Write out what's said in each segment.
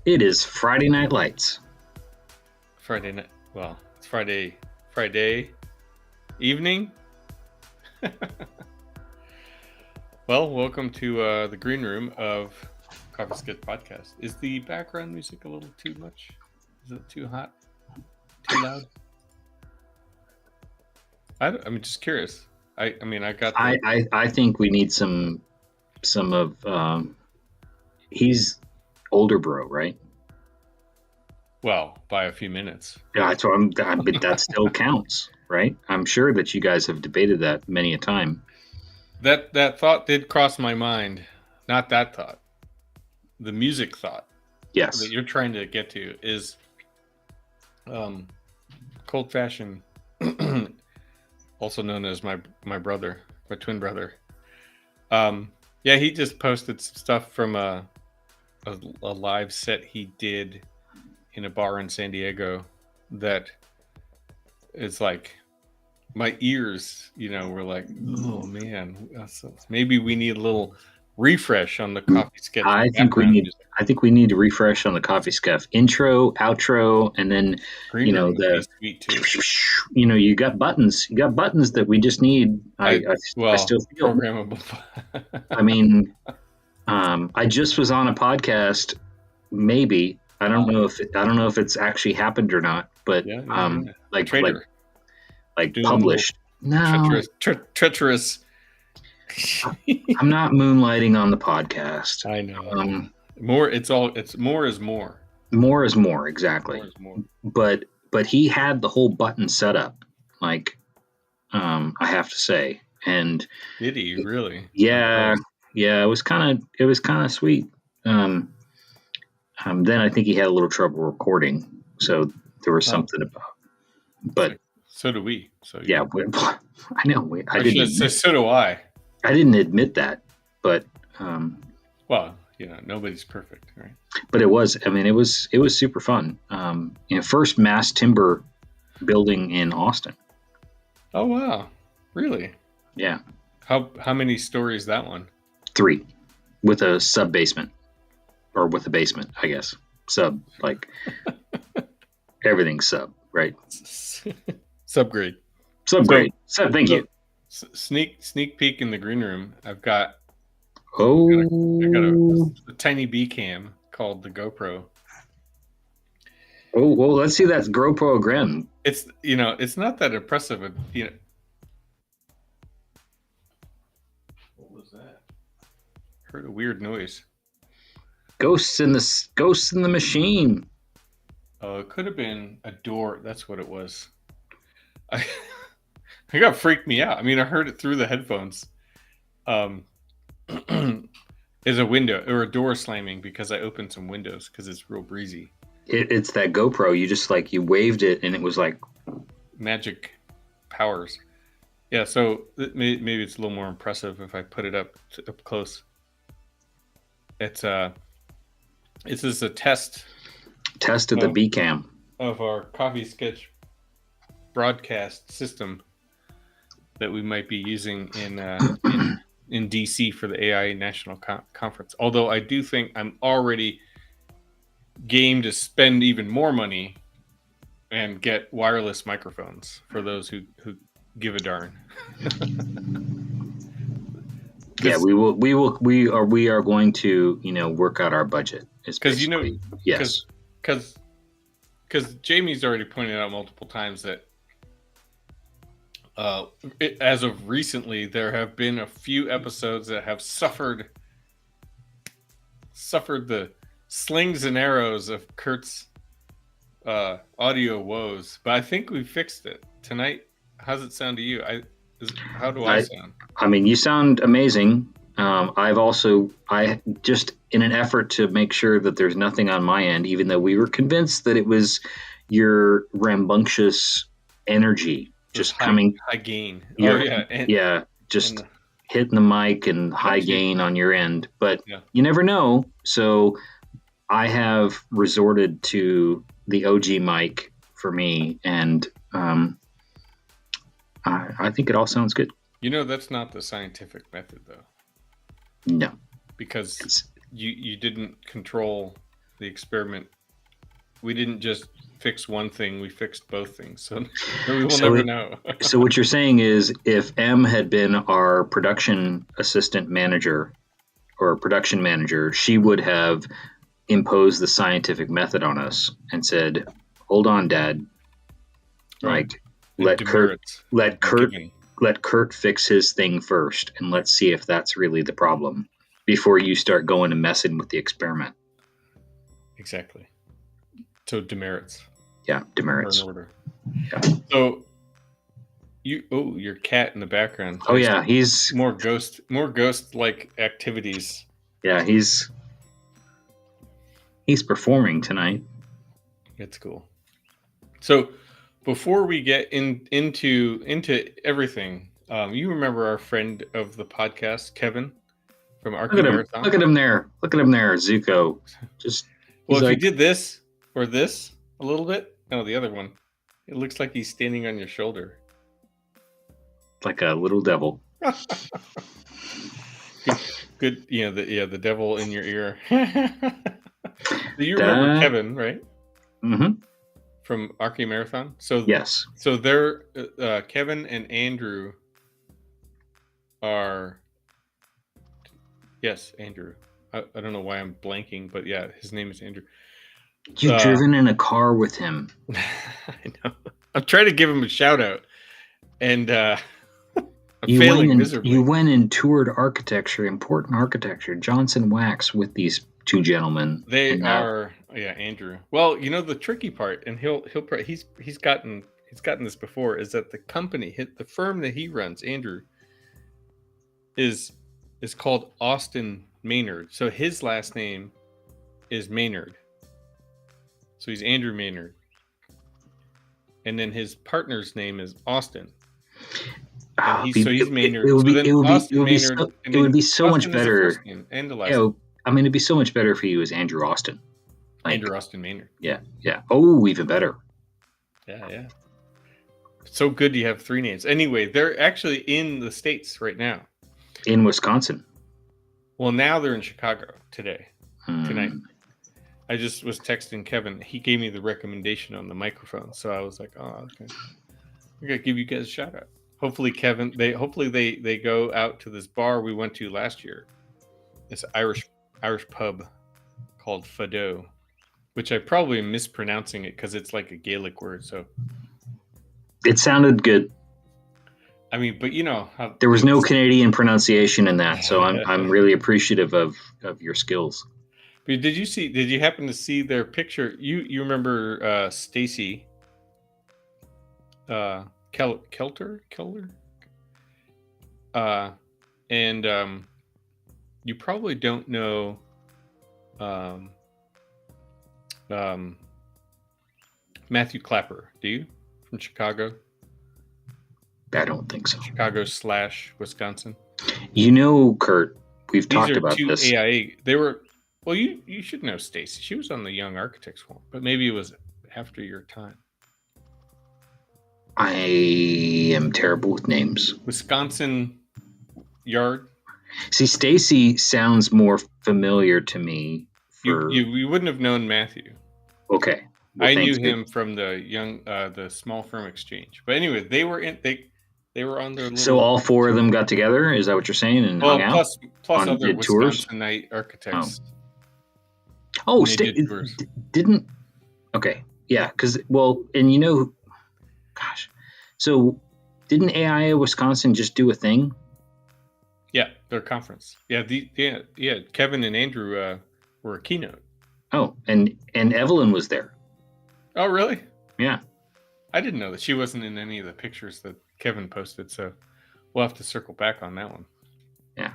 It is Friday Night Lights. Friday night. Well, it's Friday evening. Well, welcome to the green room of Coffee Sketch Podcast. Is the background music a little too much? Is it too hot? Too loud? I'm just curious. I think we need some of. He's older bro, right? Well, by a few minutes. Yeah, but that still counts, right? I'm sure that you guys have debated that many a time. That thought did cross my mind. Not that thought. The music thought. Yes. That you're trying to get to is Cold Fashion, also known as my brother, my twin brother. Yeah, he just posted some stuff from a live set he did in a bar in San Diego that is like my ears, were like, oh man, maybe we need a little refresh on the Coffee Sketch. I think we need to refresh on the Coffee Sketch intro, outro, and then Green room would be sweet too. You got buttons. You got buttons that we just need. I still feel programmable. I mean, I just was on a podcast. Maybe I don't know if it's actually happened or not, but like published. No, treacherous. I'm not moonlighting on the podcast. I know. It's more is more. More is more, exactly. More is more. But he had the whole button set up, like I have to say. And did he really? Yeah, it was kind of sweet. Then I think he had a little trouble recording, so there was something about. But so do we. So yeah, I know. So do I. I didn't admit that, but well, nobody's perfect, right? But it was. I mean, it was super fun. First mass timber building in Austin. Oh wow! Really? Yeah. How many stories that one? 3, with a sub basement, or with a basement, I guess. Sub, like everything's sub, right? Subgrade. Thank you. Sneak peek in the green room. I've got. Oh. I got a tiny B cam called the GoPro. Oh well, let's see that GoPro again. It's it's not that impressive. What was that? Heard a weird noise. Ghosts in the machine. Oh, it could have been a door. That's what it was. It got freaked me out. I mean, I heard it through the headphones. Is a window or a door slamming because I opened some windows because it's real breezy. It's that GoPro. You just you waved it and it was like magic powers. Yeah, so maybe it's a little more impressive if I put it up close. This is a test of the B cam of our Coffee Sketch broadcast system that we might be using in DC for the AI National Conference. Although I do think I'm already game to spend even more money and get wireless microphones for those who give a darn. Yeah, we are going to work out our budget. Because yes, because Jamie's already pointed out multiple times that as of recently, there have been a few episodes that have suffered the slings and arrows of Kurt's audio woes. But I think we fixed it tonight. How's it sound to you? How do I sound? I mean, you sound amazing. I just, in an effort to make sure that there's nothing on my end, even though we were convinced that it was your rambunctious energy just coming high gain. Just hitting the mic and high gain on your end, but you never know. So I have resorted to the OG mic for me, and I think it all sounds good. That's not the scientific method, though. No, because you didn't control the experiment, we didn't just fix one thing, we fixed both things. So we will never know. So what you're saying is if M had been our production assistant manager or production manager, she would have imposed the scientific method on us and said, hold on, Dad. Right. Like, let demerits Kurt fix his thing first, and let's see if that's really the problem before you start going and messing with the experiment. Exactly. So demerits. Yeah, demerits. Order. Yeah. So your cat in the background. Oh yeah, he's more ghost-like activities. Yeah, he's performing tonight. It's cool. So before we get into everything, you remember our friend of the podcast, Kevin from Archie Marathon? Look at him there, Zuko. Well, if you did this or this a little bit, no, the other one, it looks like he's standing on your shoulder, like a little devil. good, the devil in your ear. Do you remember Kevin, right? Mm-hmm. From Archie Marathon. So yes. So they're Kevin and Andrew are. Yes, Andrew. I don't know why I'm blanking, but yeah, his name is Andrew. You've driven in a car with him. I know. I'm trying to give him a shout out, and I'm failing miserably. You went and toured important architecture, Johnson Wax, with these two gentlemen. They are, Andrew. Well, the tricky part, and he's gotten this before, is that the firm that he runs, Andrew, is called Austin Maynard. So his last name is Maynard. So he's Andrew Maynard, and then his partner's name is Austin. And he's Maynard. It would be so much better. And the last name. I mean, it'd be so much better for you as Andrew Austin. Andrew Austin Maynard. Yeah. Oh, even better. Yeah. So good you have three names. Anyway, they're actually in the States right now. In Wisconsin. Well, now they're in Chicago tonight. I just was texting Kevin. He gave me the recommendation on the microphone. So I was like, oh, okay. I'm going to give you guys a shout out. Hopefully, Kevin, they go out to this bar we went to last year. This Irish pub called Fado, which I probably am mispronouncing it because it's like a Gaelic word. So it sounded good. I mean, but how there was no Canadian pronunciation in that, so I'm really appreciative of your skills. But did you happen to see their picture? You remember Stacy Kelter? And you probably don't know Matthew Clapper, do you? From Chicago? I don't think so. Chicago / Wisconsin. Kurt, we've talked about this. These are two AIA. They were, well, you should know Stacy. She was on the Young Architects Forum, but maybe it was after your time. I am terrible with names. Wisconsin Yard. See, Stacy sounds more familiar to me. You wouldn't have known Matthew. Okay. Well, I knew him from the Small Firm Exchange. But anyway, they were on their little... So all four of them got together? Is that what you're saying? And hung out? Plus other Wisconsinite architects. Oh, didn't... Okay. Yeah, because, and gosh. So didn't AIA Wisconsin just do a thing? Yeah, their conference. Yeah, Kevin and Andrew were a keynote. Oh, and Evelyn was there. Oh, really? Yeah. I didn't know that she wasn't in any of the pictures that Kevin posted, so we'll have to circle back on that one. Yeah.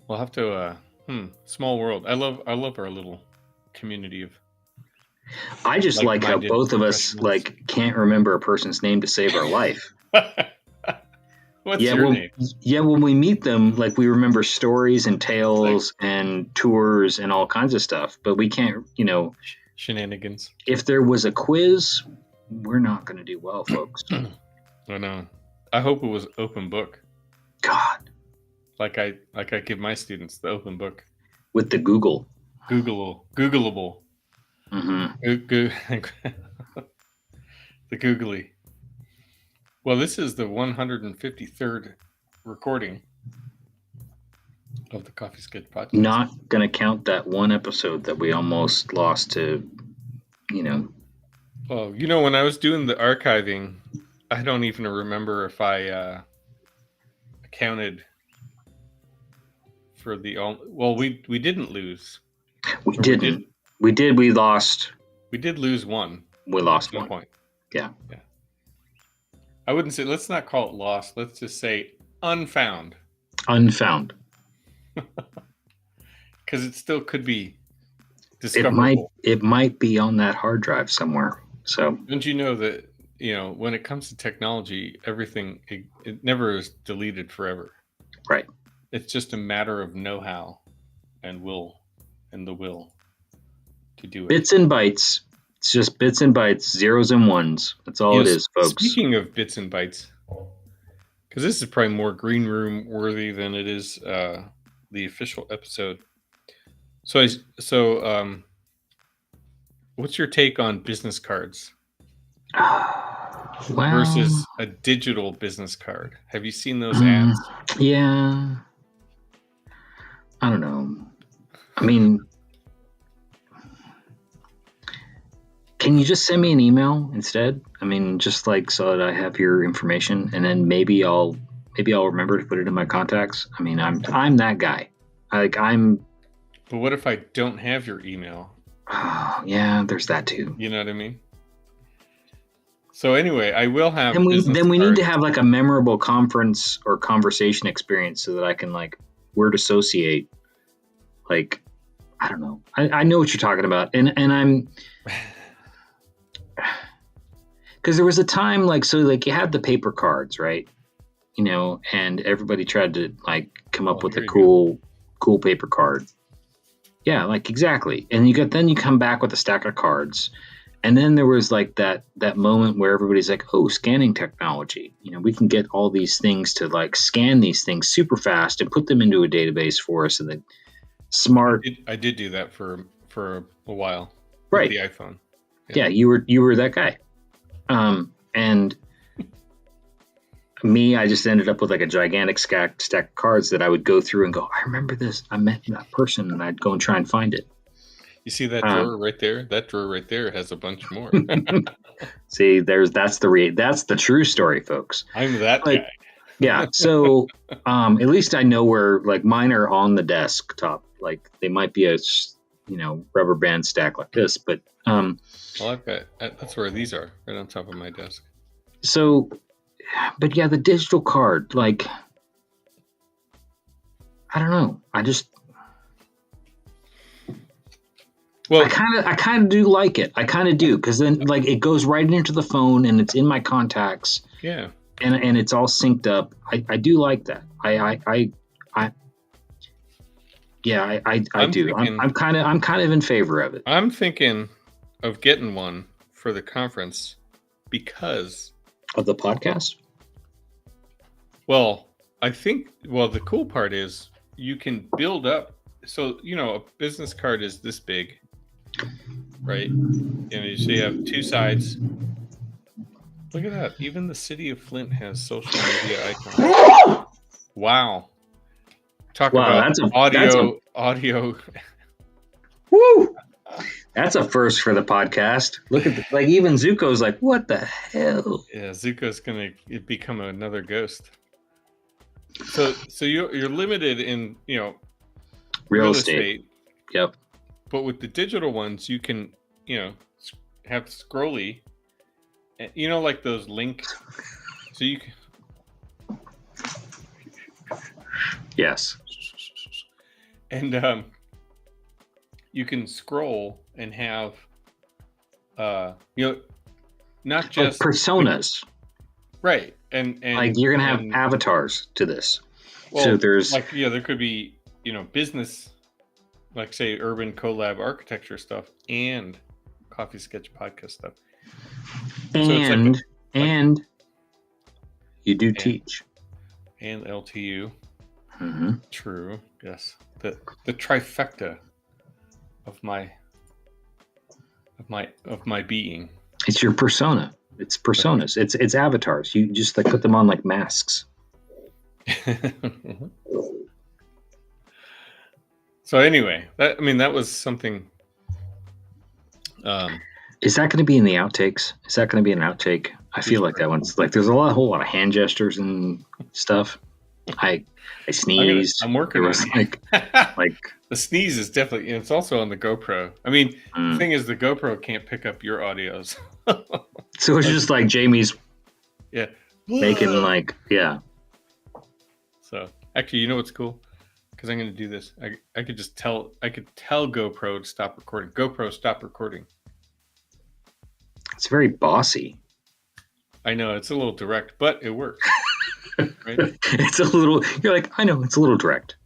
We'll have to small world. I love our little community of... I just like how both of us can't remember a person's name to save our life. What's your name? Yeah, when we meet them, we remember stories and tales and tours and all kinds of stuff, but we can't, shenanigans. If there was a quiz, we're not going to do well, folks. I know. I hope it was open book. God. Like I give my students the open book. With the Google. Googleable. The googly. Well, this is the 153rd recording of the Coffee Sketch podcast. Not going to count that one episode that we almost lost to, Well, when I was doing the archiving, I don't even remember if I accounted for the... Well, we didn't lose. We didn't. We did. We lost. We did lose one. We lost one. Point. Yeah. I wouldn't say, let's not call it lost. Let's just say unfound. Unfound. Because it still could be discoverable. It might be on that hard drive somewhere. So don't you know that, when it comes to technology, everything, it never is deleted forever. Right. It's just a matter of know-how and the will to do it. Bits and bytes. It's just bits and bytes, zeros and ones. That's all it is, folks. Speaking of bits and bytes, because this is probably more green room worthy than it is the official episode. So, what's your take on business cards versus a digital business card? Have you seen those ads? Yeah. I don't know. I mean, can you just send me an email instead? I mean, just so that I have your information, and then maybe I'll remember to put it in my contacts. I mean, I'm that guy. But what if I don't have your email? Oh, yeah, there's that too. You know what I mean? So anyway, I will have. Then we need to have a memorable conference or conversation experience so that I can word associate. I don't know. I know what you're talking about, and I'm. Because there was a time you had the paper cards, right? And everybody tried to come up with a cool paper card. Yeah, exactly. And you come back with a stack of cards. And then there was that moment where everybody's like, oh, scanning technology. We can get all these things to scan these things super fast and put them into a database for us. And then smart. I did do that for a while. Right. With the iPhone. Yeah, you were that guy. And me, I just ended up with a gigantic stack of cards that I would go through and go, I remember this. I met that person, and I'd go and try and find it. You see that drawer right there? That drawer right there has a bunch more. See, that's the true story, folks. I'm that guy. Yeah. So, at least I know where mine are on the desktop. They might be a rubber band stack like this, but well, that's where these are, right on top of my desk. So, but yeah, the digital card, I don't know. I kind of do like it. I kind of do, because then it goes right into the phone and it's in my contacts. Yeah. And it's all synced up. I do like that. I do. I'm kind of in favor of it. I'm thinking of getting one for the conference because of the podcast. Well, the cool part is you can build up. So, a business card is this big, right? And you have two sides. Look at that. Even the city of Flint has social media icons. Wow. Talk about audio. Woo! That's a first for the podcast. Look at even Zuko's what the hell? Yeah, Zuko's gonna become another ghost. So you're limited in real estate. Yep. But with the digital ones, you can have scrolly, those link. So you can. Yes. And you can scroll and have not just personas. Right. And you're gonna have avatars to this. Well, so there's there could be business, say urban collab architecture stuff and Coffee Sketch podcast stuff. And you do teach. And LTU. Mm-hmm. True. Yes. The trifecta of my being. It's your persona. It's personas. It's avatars. You just like put them on like masks. So anyway, that was something. Is that going to be in the outtakes? Is that going to be an outtake? I feel like that one's like there's a whole lot of hand gestures and stuff. I sneezed. I'm working on it. Like the sneeze is definitely. It's also on the GoPro. I mean, the thing is, the GoPro can't pick up your audios. So it's just like Jamie's. Yeah. Making like So actually, you know what's cool? Because I'm going to do this. I could just tell. I could tell GoPro to stop recording. GoPro, stop recording. It's very bossy. I know it's a little direct, but it works. Right? It's a little. You're like, I know it's a little direct.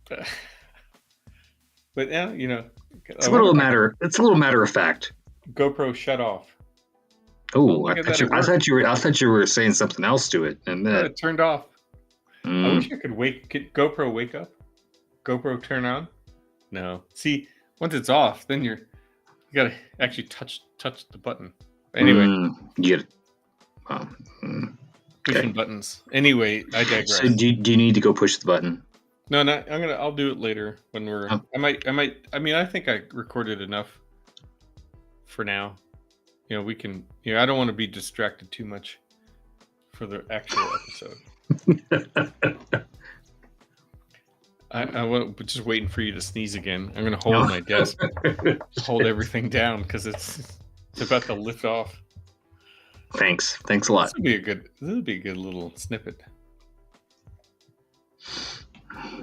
But now it's a little matter. It's a little matter of fact. GoPro shut off. Oh, I thought you were saying something else to it, and then it turned off. I wish I could Could GoPro wake up? GoPro turn on? No. See, once it's off, then you gotta actually touch the button. Anyway, you get pushing buttons. Anyway, I digress. So do you need to go push the button? No, I'll do it later when we're. Oh. I might. I mean, I think I recorded enough for now. We can. I don't want to be distracted too much for the actual episode. I was just waiting for you to sneeze again. I'm gonna hold my desk, hold everything down because it's about to lift off. Thanks a lot. This would be a good little snippet.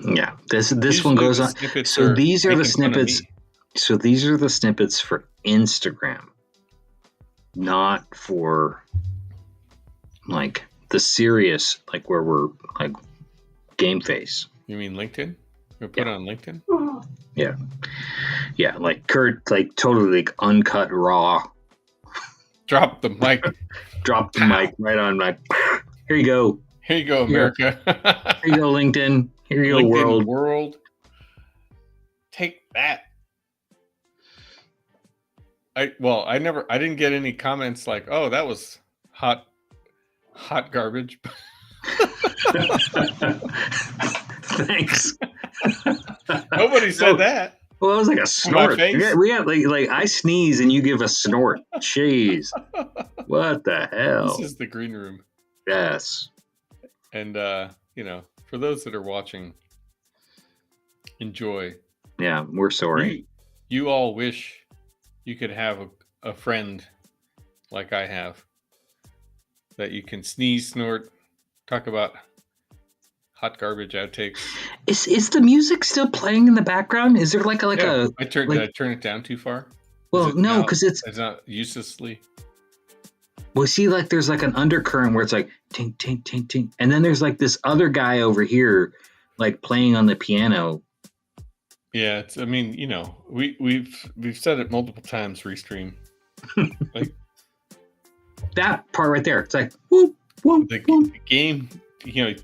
Yeah, this one goes on. So these are the snippets. So these are the snippets for Instagram, not for like the serious, like where we're like game face. You mean LinkedIn? We put on LinkedIn? Yeah, like Kurt, like totally like uncut raw. Drop the mic. Drop the mic right on my. Here you go. Here you go, America. Here you go, LinkedIn. Here you go, world. Take that. I didn't get any comments like, "Oh, that was hot garbage." Thanks. Nobody said that. Well, it was like a snort. We had like I sneeze and you give a snort. Jeez. What the hell? This is the green room. Yes. And for those that are watching, enjoy. Yeah, we're sorry. You all wish you could have a friend like I have that you can sneeze, snort, talk about hot garbage outtakes. Is the music still playing in the background? Is there like a did I turn it down too far? Well, no, because it's not uselessly. Well, see, like there's like an undercurrent where it's like ting ting ting ting, and then there's like this other guy over here, like playing on the piano. Yeah, I mean, we've said it multiple times. Restream, like that part right there. It's like whoop whoop. The game,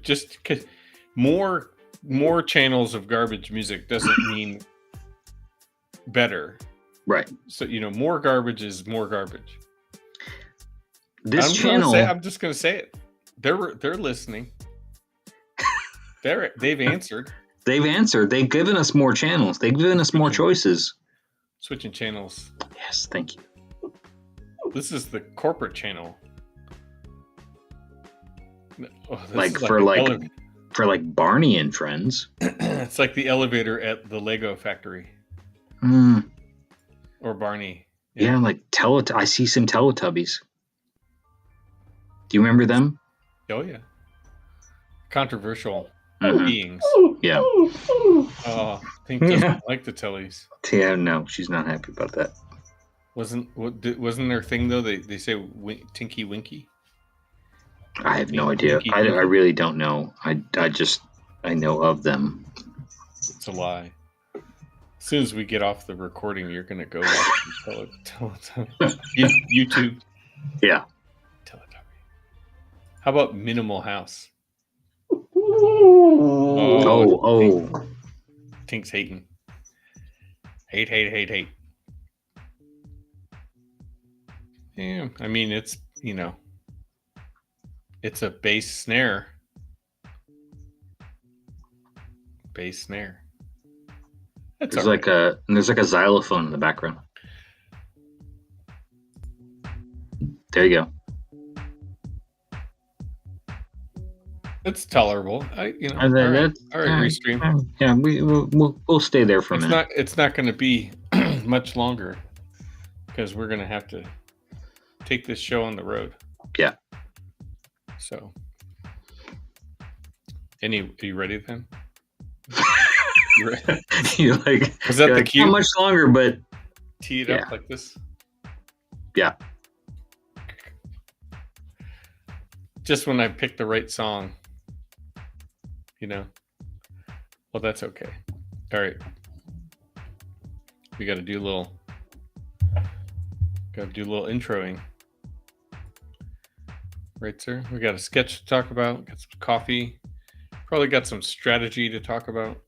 just because more channels of garbage music doesn't mean better, right? So more garbage is more garbage. I'm just gonna say it. They're listening. They've answered. They've answered. They've given us more channels. They've given us more choices. Switching channels. Yes, thank you. This is the corporate channel. For Barney and Friends. It's like the elevator at the Lego factory. Or Barney. Yeah, like I see some Teletubbies. Do you remember them? Oh yeah. Controversial beings. Yeah. I think doesn't like the Tellies. Yeah, no, she's not happy about that. Wasn't their thing though? They say Tinky Winky. I have no idea. I really don't know. I know of them. It's a lie. As soon as we get off the recording, you're gonna go watch YouTube. Yeah. How about Minimal House? Oh. Tink's hating. Hate. Yeah, I mean, it's it's a bass snare. Bass snare. That's There's all right. there's like a xylophone in the background. There you go. It's tolerable. And All then right. that's All right, Restream. yeah. We'll stay there for a minute. It's not going to be much longer because we're going to have to take this show on the road. Yeah. So, are you ready then? You ready? You're like, Was that you're the like, cue? not much longer, but Tee it yeah. up like this. Yeah. Just when I picked the right song, Well, that's okay. All right. We got to do a little introing. Right, sir? We got a sketch to talk about, got some coffee, probably got some strategy to talk about.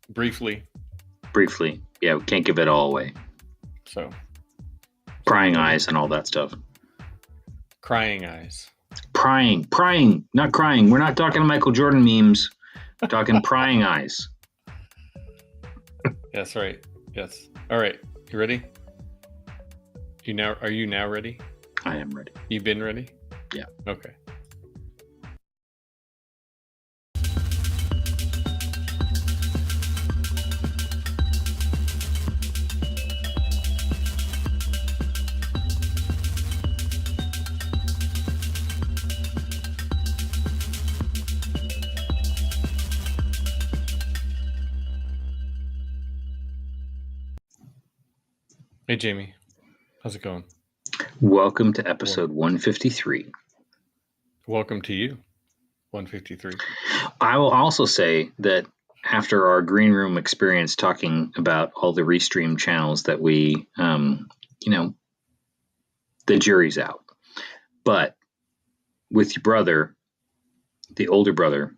Briefly. Yeah, we can't give it all away. So, prying eyes and all that stuff. Crying eyes. Prying, not crying. We're not talking Michael Jordan memes. We're talking prying eyes. That's right. Yes. All right. You ready? Are you now ready? I am ready. You've been ready? Yeah. Okay. Hey, Jamie. How's it going? Welcome to episode 153. Welcome to you, 153. I will also say that after our green room experience talking about all the Restream channels that we, the jury's out. But with your brother, the older brother,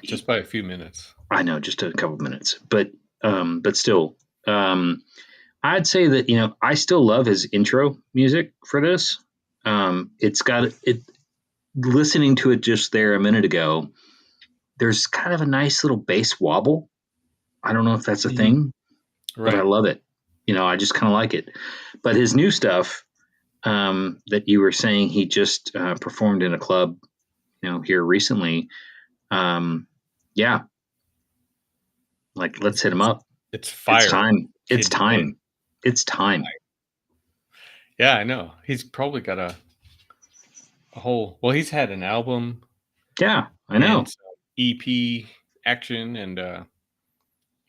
just by a few minutes. I know, just a couple minutes, but still, I'd say that, I still love his intro music for this. It's got it. Listening to it just there a minute ago, there's kind of a nice little bass wobble. I don't know if that's a thing, right. But I love it. I just kind of like it. But his new stuff that you were saying he just performed in a club, here recently. Yeah. Like, let's hit him up. It's fire. It's time. It's time. Yeah, I know. He's probably got a whole. Well, he's had an album. Yeah, I know. And EP action, and I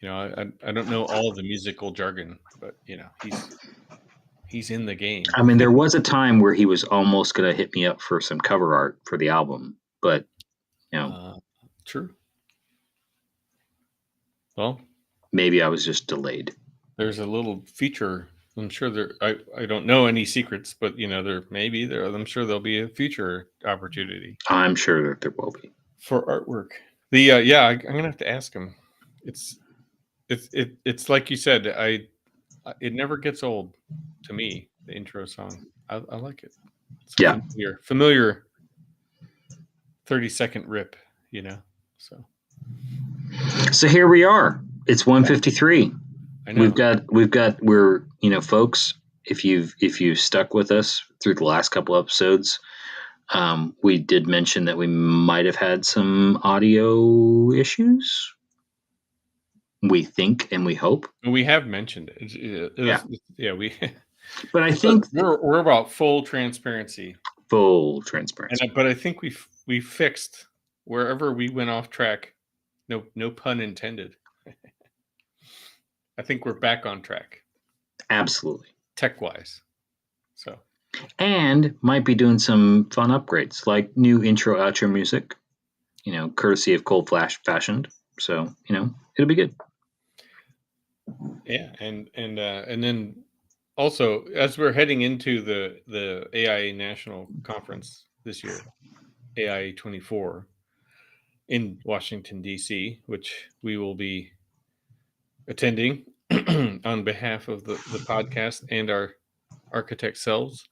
don't know all of the musical jargon, but he's in the game. I mean, there was a time where he was almost going to hit me up for some cover art for the album, but true. Well, maybe I was just delayed. There's a little feature. I'm sure there. I don't know any secrets, but I'm sure there'll be a future opportunity. I'm sure that there will be for artwork. I'm gonna have to ask him. It's like you said. It never gets old to me. The intro song. I like it. It's familiar. 30-second rip. So here we are. It's 153. I know. We're folks, if you've stuck with us through the last couple episodes, we did mention that we might have had some audio issues. We think and we hope. We have mentioned it. We. But I think we're about full transparency. But I think we fixed wherever we went off track. No pun intended. I think we're back on track. Absolutely. Tech-wise. So. And might be doing some fun upgrades, like new intro, outro music, courtesy of Cold Flash Fashioned. So, it'll be good. Yeah. And then also, as we're heading into the AI National Conference this year, AI 24 in Washington, D.C., which we will be attending on behalf of the podcast and our architect selves.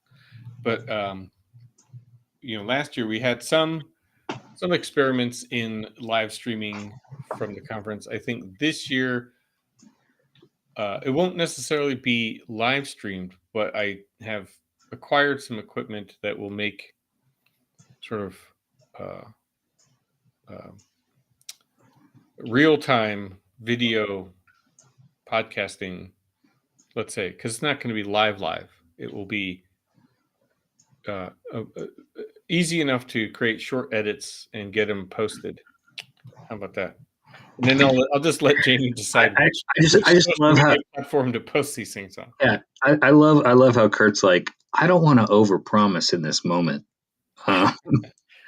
But last year we had some experiments in live streaming from the conference. I think this year it won't necessarily be live streamed, but I have acquired some equipment that will make sort of real-time video podcasting, let's say, because it's not going to be live. It will be easy enough to create short edits and get them posted. How about that? And then I'll just let Jamie decide I just love how platform to post these things on. Yeah, I love how Kurt's like, I don't want to overpromise in this moment.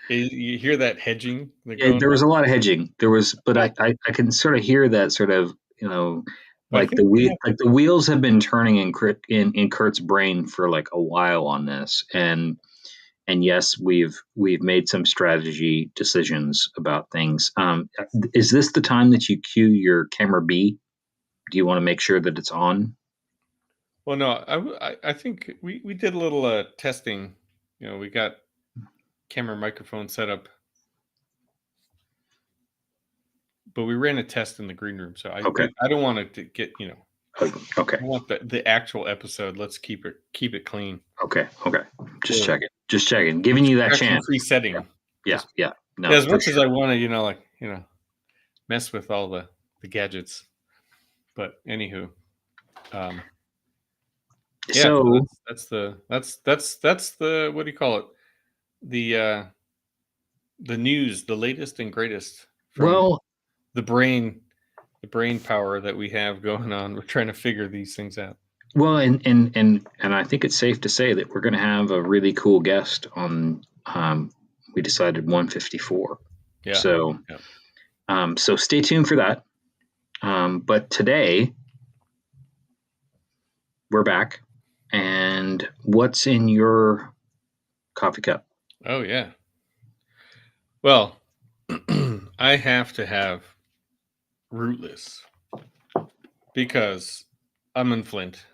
You hear that hedging? There was a lot of hedging. But I can sort of hear that sort of, like the wheels have been turning in Kurt's brain for like a while on this, and yes, we've made some strategy decisions about things. Is this the time that you cue your camera B? Do you want to make sure that it's on? Well, no, I think we did a little testing. We got camera microphone set up, but we ran a test in the green room. So I don't want it to get, Okay. I want the actual episode. Let's keep it clean. Okay. Just checking. Giving you that chance. Free setting. Yeah. No, as much as I want to, mess with all the gadgets, but anywho, so that's the what do you call it? The news, the latest and greatest from the brain power that we have going on. We're trying to figure these things out. Well, and I think it's safe to say that we're going to have a really cool guest on. We decided 154. Yeah. So, so stay tuned for that. But today we're back, and what's in your coffee cup? Oh yeah. Well, I have to have rootless because I'm in Flint,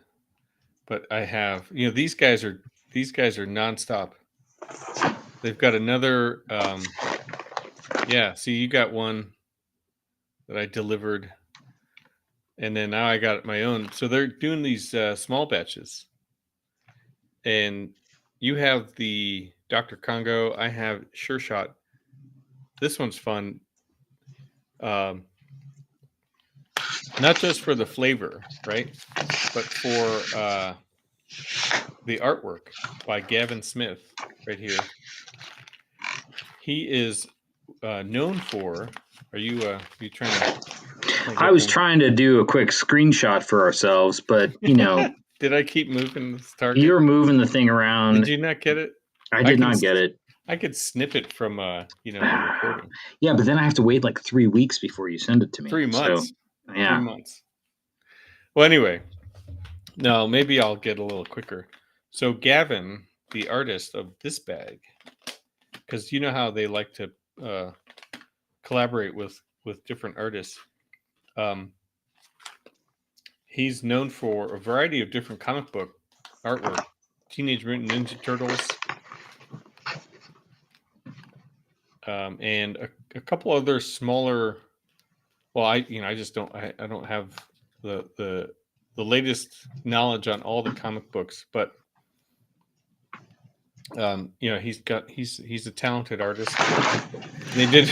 but I have, these guys are nonstop. They've got another, see, you got one that I delivered, and then now I got my own. So they're doing these small batches, and you have the Dr. Congo. I have Sure Shot. This one's fun. Not just for the flavor, right? But for the artwork by Gavin Smith right here. He is known for. Are you trying to? I was trying to do a quick screenshot for ourselves, but Did I keep moving this target? You were moving the thing around. Did you not get it? I did not get it. I could snip it from the recording. Yeah, but then I have to wait like 3 weeks before you send it to me. 3 months. So, yeah. 3 months. Well, anyway, no, maybe I'll get a little quicker. So Gavin, the artist of this bag, because you know how they like to collaborate with different artists. He's known for a variety of different comic book artwork. Teenage Mutant Ninja Turtles. And a couple other smaller. Well, I just don't. I don't have the latest knowledge on all the comic books, but he's a talented artist. They did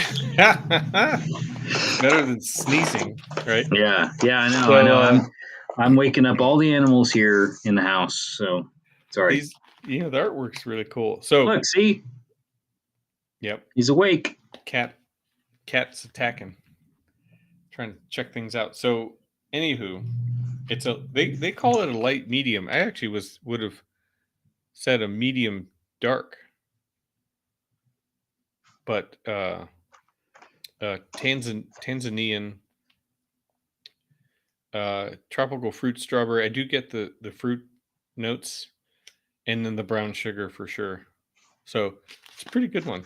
better than sneezing, right? Yeah, I know. So, I know. I'm waking up all the animals here in the house. So sorry. The artwork's really cool. So look, see. Yep. He's awake. Cat's attacking. Trying to check things out. So, anywho, it's they call it a light medium. I actually would have said a medium dark. But Tanzanian tropical fruit strawberry. I do get the fruit notes, and then the brown sugar for sure. So it's a pretty good one.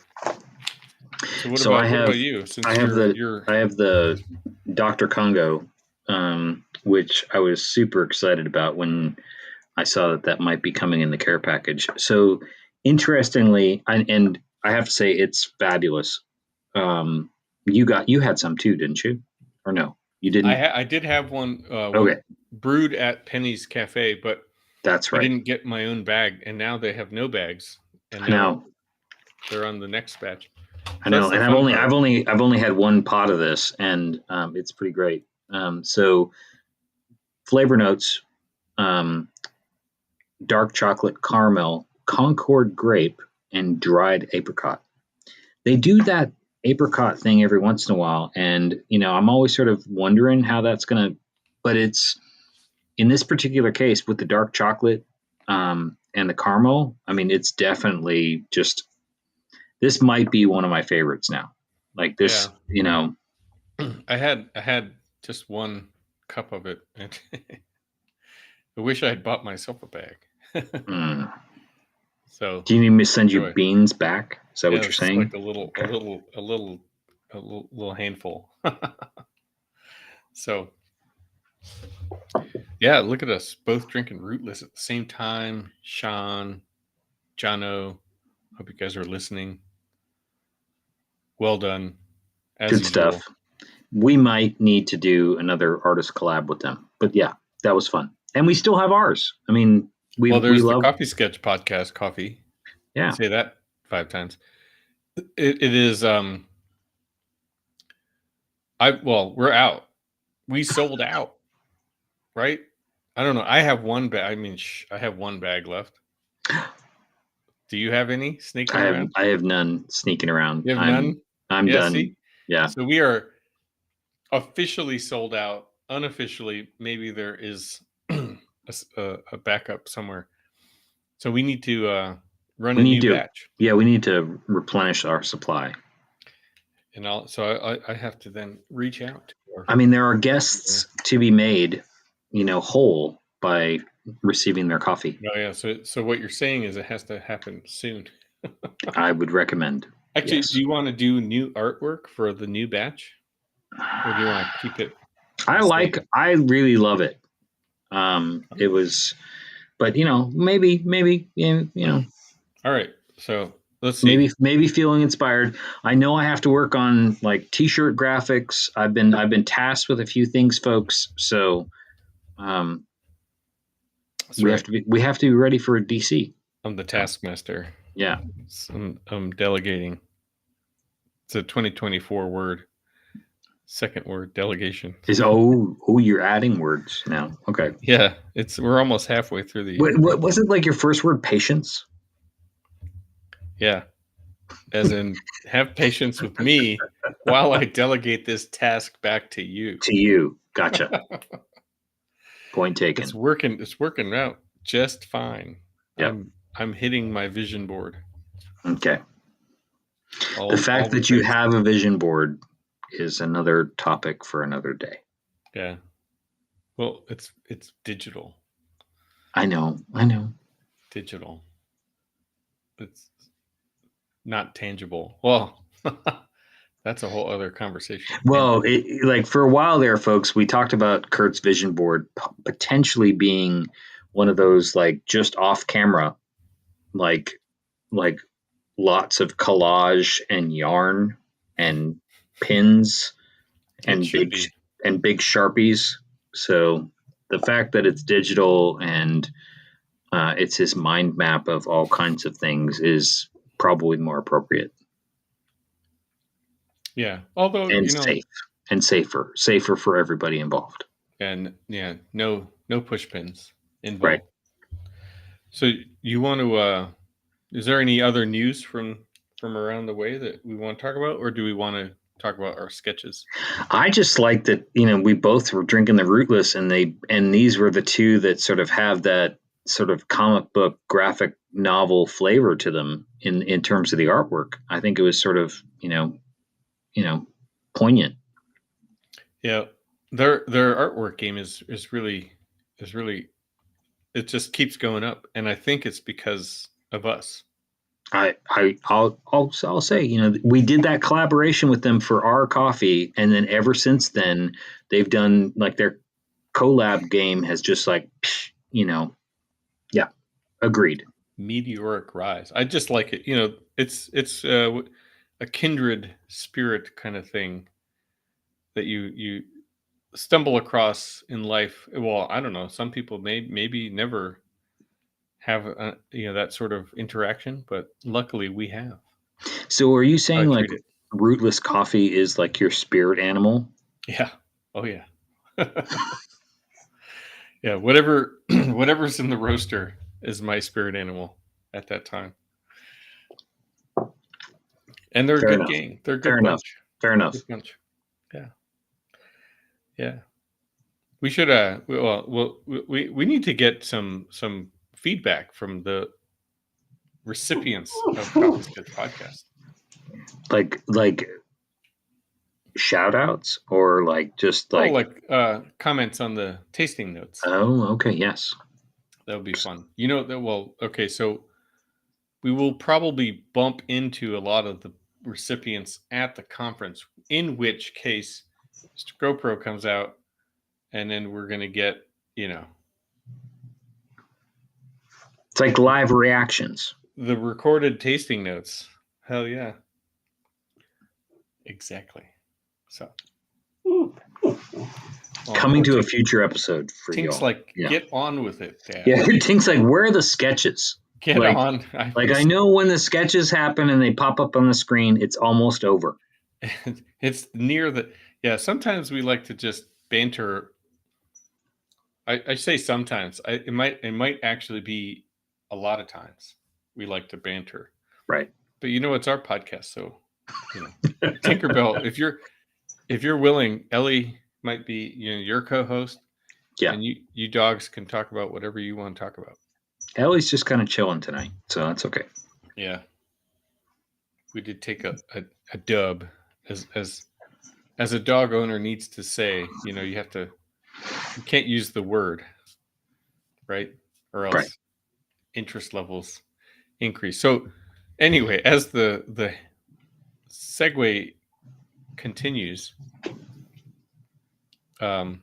So what about you? Since I have the Dr. Congo. which I was super excited about when I saw that might be coming in the care package. So interestingly, and I have to say it's fabulous. You had some too, didn't you? Or no, you didn't? I did have one Okay, brewed at Penny's Cafe, but that's I right. didn't get my own bag, and now they have no bags, and I now know, they're on the next batch. I So that's know, the and fun part. I've only had one pot of this, and it's pretty great. So flavor notes: um, dark chocolate caramel, Concord grape, and dried apricot. They do that apricot thing every once in a while, and I'm always sort of wondering how that's gonna. But it's in this particular case with the dark chocolate and the caramel. I mean, it's definitely just this might be one of my favorites now. Like this, Yeah. I had just one cup of it, and I wish I had bought myself a bag. Mm. So Do you need me to send you enjoy. beans back? Is that what Yeah, you're it's just saying? like a little handful. So yeah, look at us both drinking rootless at the same time. Sean, Jono, hope you guys are listening. Well done, as Good usual. stuff. We might need to do another artist collab with them, but yeah, that was fun, and we still have ours. I mean, Well, we there's the love. Coffee Sketch podcast, coffee. Yeah, Say that 5 times. It is we're out. We sold out, right? I don't know. I have one bag. I mean, I have one bag left. Do you have any sneaking around? I have none sneaking around. You have none? I'm Yeah, done. see? Yeah. So we are officially sold out. Unofficially, maybe there is a backup somewhere. So we need to run We a need new to, batch. yeah, we need to replenish our supply. And I have to then reach out to our, I mean, there are guests to be made, whole by receiving their coffee. Oh yeah. So what you're saying is it has to happen soon. I would recommend. Actually, Yes. do you want to do new artwork for the new batch, or do you want to keep it the same? I really love it. It was, but maybe, All right. So let's see. maybe feeling inspired. I know I have to work on like t-shirt graphics. I've been tasked with a few things, folks. So, um, That's right. we have to be ready for a DC. I'm the taskmaster. Yeah. I'm delegating. It's a 2024 word. Second word, delegation. You're adding words now. Okay. Yeah, we're almost halfway through the year. What wasn't like your first word patience? Yeah. As in, have patience with me while I delegate this task back to you. To you. Gotcha. Point taken. It's working out just fine. Yep. I'm hitting my vision board. Okay. The fact that you have a vision board is another topic for another day. Yeah. Well, it's digital. I know. Digital. It's not tangible. Well, that's a whole other conversation. Well, like for a while there, folks, we talked about Kurt's vision board potentially being one of those like just off camera, like lots of collage and yarn and pins and big Sharpies. So the fact that it's digital and it's his mind map of all kinds of things is probably more appropriate. Yeah, although and safe and safer for everybody involved. And yeah, no push pins involved. Right. So you want to? Is there any other news from around the way that we want to talk about, or do we want to talk about our sketches? I just like that we both were drinking the Rootless, and these were the two that sort of have that sort of comic book graphic novel flavor to them in terms of the artwork. I think it was sort of poignant. Yeah, their artwork game is really it just keeps going up, and I think it's because of us. I'll say, we did that collaboration with them for our coffee, and then ever since then they've done like collab game has just like, yeah, agreed. Meteoric rise. I just like it. It's a kindred spirit kind of thing that you stumble across in life. Well, I don't know. Some people maybe never have that sort of interaction, but luckily we have. So are you saying like It. rootless coffee is like your spirit animal? Yeah. Oh yeah. Yeah. Whatever's in the roaster is my spirit animal at that time. And they're Fair a good enough. gang. They're a Fair good enough. bunch. Fair enough. Good bunch. Yeah. Yeah. We should we need to get some feedback from the recipients of Coffee Sketch Podcast. Like shout outs or like just like comments on the tasting notes. Oh, okay, yes. That would be fun. Okay, so we will probably bump into a lot of the recipients at the conference, in which case Mr. GoPro comes out and then we're going to get, It's like live reactions. The recorded tasting notes. Hell yeah. Exactly. So. Coming to a future episode for Tink's y'all. Get on with it, Dad. Yeah, Tink's like, where are the sketches? Get on. I know when the sketches happen and they pop up on the screen, it's almost over. It's near the... Yeah, sometimes we like to just banter. I say sometimes. It might actually be a lot of times we like to banter. Right. But it's our podcast, so Tinkerbell, if you're willing, Ellie might be your co-host. Yeah. And you dogs can talk about whatever you want to talk about. Ellie's just kind of chilling tonight, so that's okay. Yeah. We did take a dub as a dog owner needs to say, you can't use the word, right? Or else interest levels increase. So anyway, as the segue continues, the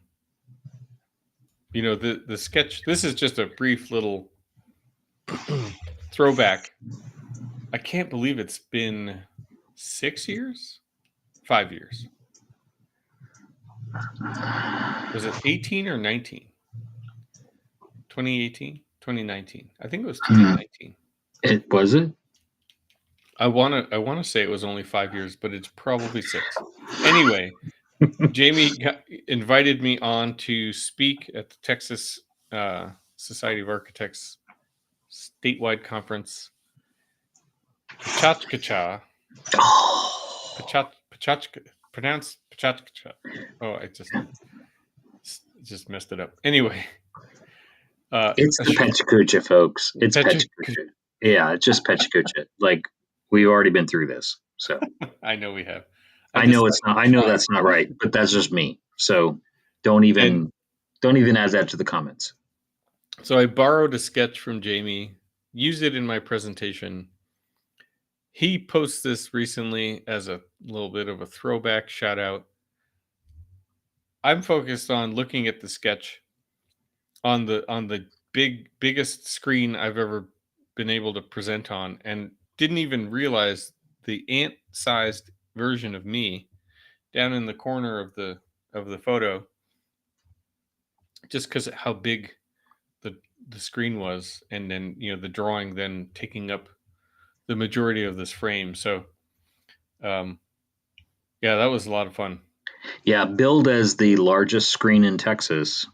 sketch, this is just a brief little throwback. I can't believe it's been 6 years, 5 years. Was it 18 or 19? 2018, 2019. I think it was 2019. It was it? I want to say it was only 5 years, but it's probably 6. Anyway, Jamie invited me on to speak at the Texas Society of Architects statewide conference. Pachachkacha. Pronounced Pachachkacha. Oh, I just messed it up. Anyway. It's the Pechakucha, folks. It's Pechakucha. Yeah, it's just Pechakucha. Like, we've already been through this, so. I know we have. I know it's not. I know that's not right, but that's just me. So don't even add that to the comments. So I borrowed a sketch from Jamie, used it in my presentation. He posts this recently as a little bit of a throwback shout out. I'm focused on looking at the sketch on the biggest screen I've ever been able to present on, and didn't even realize the ant-sized version of me down in the corner of the photo, just because of how big the screen was, and then the drawing then taking up the majority of this frame. So yeah, that was a lot of fun. Yeah, billed as the largest screen in Texas.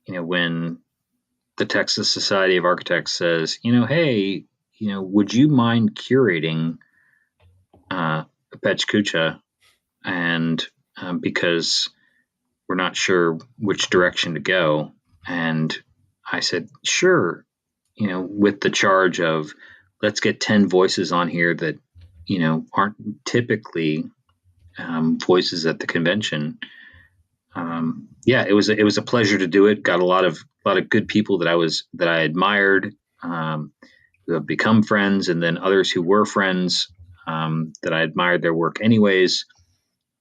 When the Texas Society of Architects says, hey, would you mind curating Pechkucha? And because we're not sure which direction to go. And I said, sure, with the charge of let's get 10 voices on here that, aren't typically voices at the convention. Yeah, it was a pleasure to do it. Got a lot of good people that I admired, who have become friends, and then others who were friends that I admired their work anyways.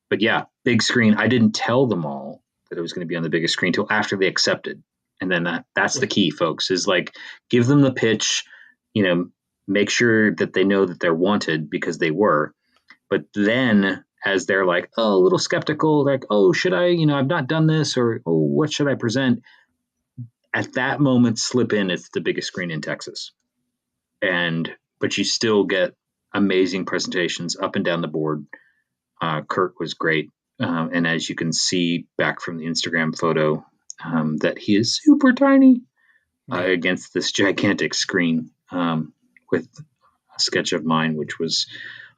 But yeah, big screen. I didn't tell them all that it was going to be on the biggest screen till after they accepted. And then that's the key, folks, is like give them the pitch, make sure that they know that they're wanted because they were. But then as they're like, oh, a little skeptical, like, oh, should I, I've not done this, or, oh, what should I present? At that moment, slip in, it's the biggest screen in Texas. But you still get amazing presentations up and down the board. Kurt was great. And as you can see back from the Instagram photo, that he is super tiny against this gigantic screen with a sketch of mine, which was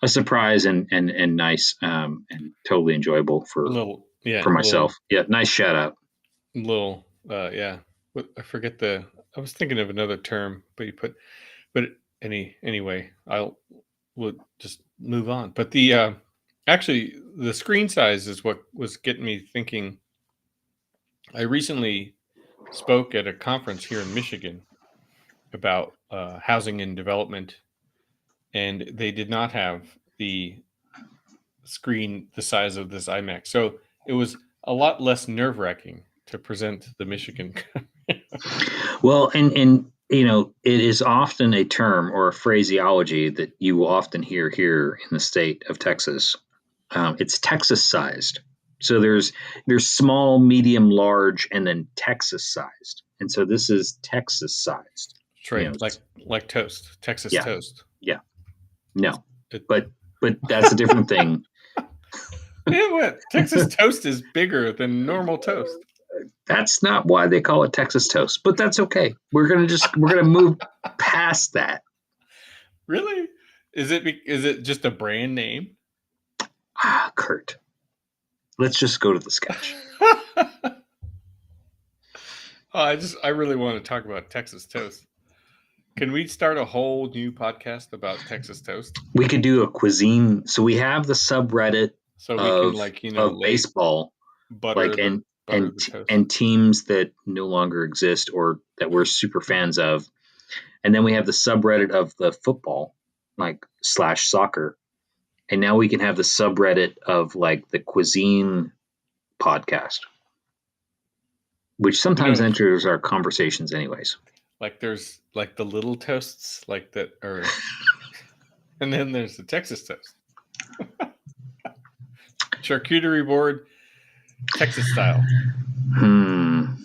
a surprise and nice and totally enjoyable for myself. Nice shout out. I forget I was thinking of another term, but anyway, we'll just move on. But actually the screen size is what was getting me thinking. I recently spoke at a conference here in Michigan about housing and development, and they did not have the screen the size of this iMac. So it was a lot less nerve-wracking to present the Michigan. Well, and it is often a term or a phraseology that you will often hear here in the state of Texas. It's Texas-sized. So there's small, medium, large, and then Texas-sized. And so this is Texas-sized. That's right, like toast, Texas toast. Yeah. No, but that's a different thing. Yeah, what? Texas toast is bigger than normal toast. That's not why they call it Texas toast, but that's okay. We're gonna move past that. Really? Is it just a brand name? Kurt. Let's just go to the sketch. I really want to talk about Texas toast. Can we start a whole new podcast about Texas toast? We could do a cuisine. So we have the subreddit so we can of baseball, butter and teams that no longer exist or that we're super fans of. And then we have the subreddit of the football, / soccer. And now we can have the subreddit of the cuisine podcast, which sometimes enters our conversations anyways. There's the little toasts that are, and then there's the Texas toast. Charcuterie board, Texas style.